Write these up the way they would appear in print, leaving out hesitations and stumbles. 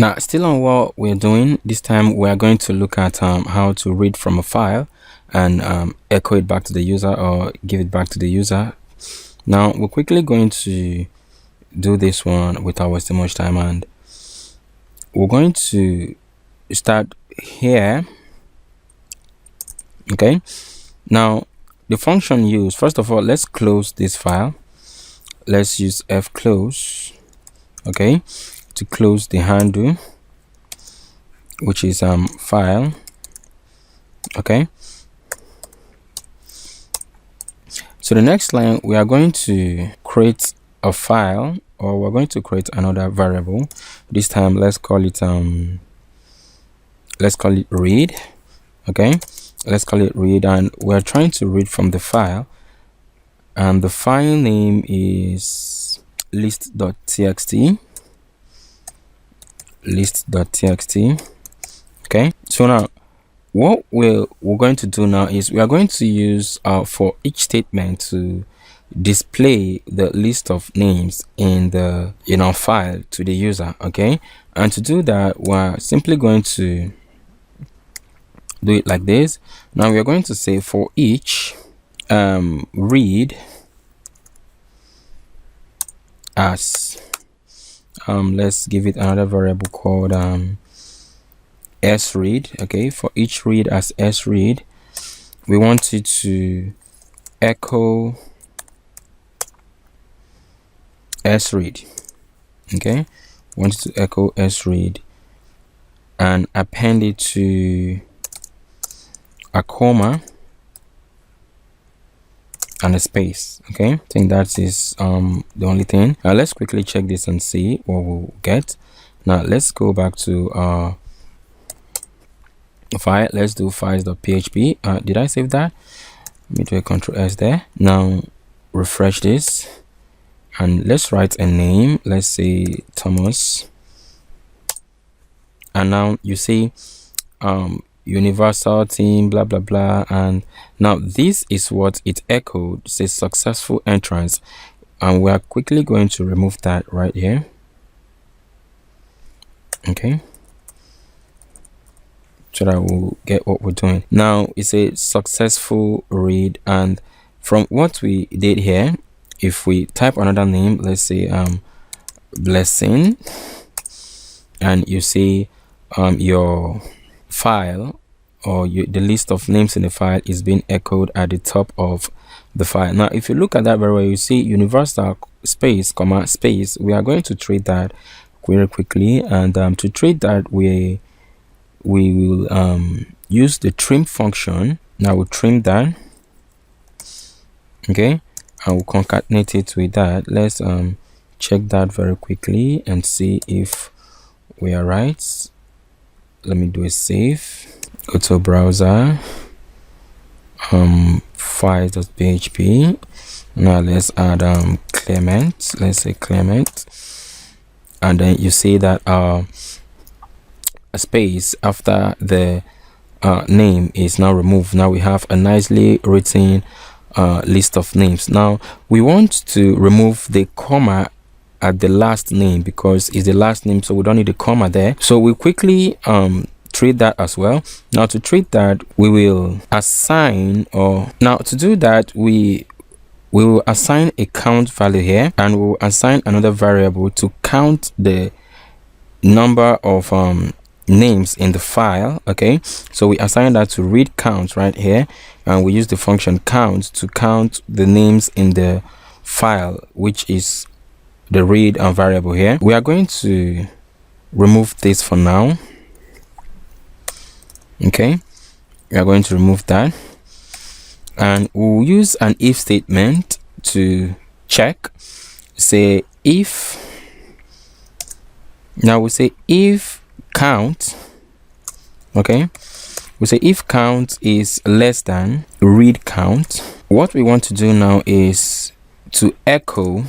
Now, still on what we're doing, this time we are going to look at how to read from a file and echo it back to the user or give it back to the user. Now, we're quickly going to do this one without wasting much time, and we're going to start here. Okay, now the function used, first of all, let's close this file. Let's use fclose, okay, to close the handle, which is file. Okay, so the next line, we are going to create a file, or we're going to create another variable. This time let's call it read. Okay, let's call it read, and we're trying to read from the file, and the file name is list.txt. Okay, so now what we're going to do now is we are going to use for each statement to display the list of names in the file to the user. Okay, and to do that, we're simply going to do it like this. Now we are going to say for each read as let's give it another variable called sread. Okay, for each read as sread, we want it to echo sread. Okay, we want it to echo sread and append it to a comma and a space. Okay, I think that is the only thing. Now let's quickly check this and see what we'll get. Now let's go back to our file. Let's do files.php. Did I save that? Let me do a Ctrl S there. Now refresh this and let's write a name. Let's say Thomas, and now you see universal team blah blah blah, and now this is what it echoed. It says successful entrance, and we are quickly going to remove that right here. Okay, so that we'll get what we're doing. Now it's a successful read, and from what we did here, if we type another name, let's say blessing, and you see your file or the list of names in the file is being echoed at the top of the file. Now if you look at that very well, you see universal space comma space. We are going to treat that very quickly, and to treat that we will use the trim function. Now we'll trim that. Okay, and we'll concatenate it with that. Let's check that very quickly and see if we are right. Let me do a save. Go to browser, files.php. Now let's add Clement. Let's say Clement, and then you see that a space after the name is now removed. Now we have a nicely written list of names. Now we want to remove the comma at the last name because it's the last name, so we don't need a comma there. So we quickly treat that as well. Now to treat that, we will assign, or now to do that, we will assign a count value here, and we'll assign another variable to count the number of names in the file. Okay, so we assign that to read count right here, and we use the function count to count the names in the file, which is the read variable here. We are going to remove this for now. Okay, we are going to remove that, and we'll use an if statement to check. Say if, now we say if count. Okay, we say if count is less than read count. What we want to do now is to echo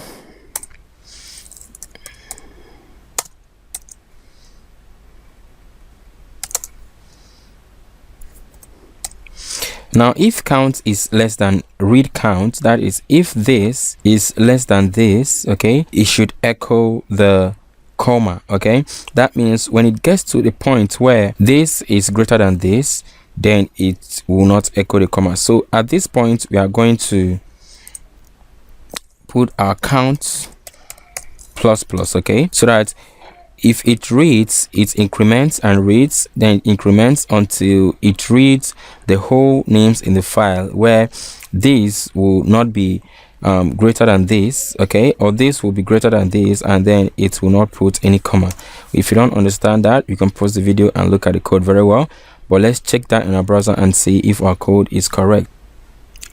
now if count is less than read count, that is if this is less than this, okay, it should echo the comma. Okay, that means when it gets to the point where this is greater than this, then it will not echo the comma. So at this point we are going to put our count plus plus, okay, so that if it reads, it increments and reads, then it increments until it reads the whole names in the file, where this will not be greater than this, okay, or this will be greater than this, and then it will not put any comma. If you don't understand that, you can pause the video and look at the code very well, but let's check that in our browser and see if our code is correct.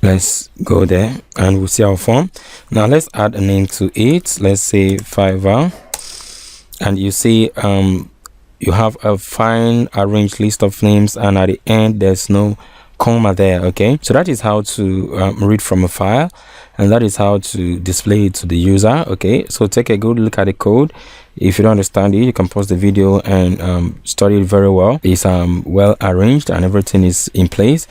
Let's go there and we'll see our form. Now let's add a name to it. Let's say Fiverr, and you see you have a fine arranged list of names, and at the end there's no comma there. Okay, so that is how to read from a file, and that is how to display it to the user. Okay, so take a good look at the code. If you don't understand it, you can pause the video and study it very well. It's well arranged and everything is in place.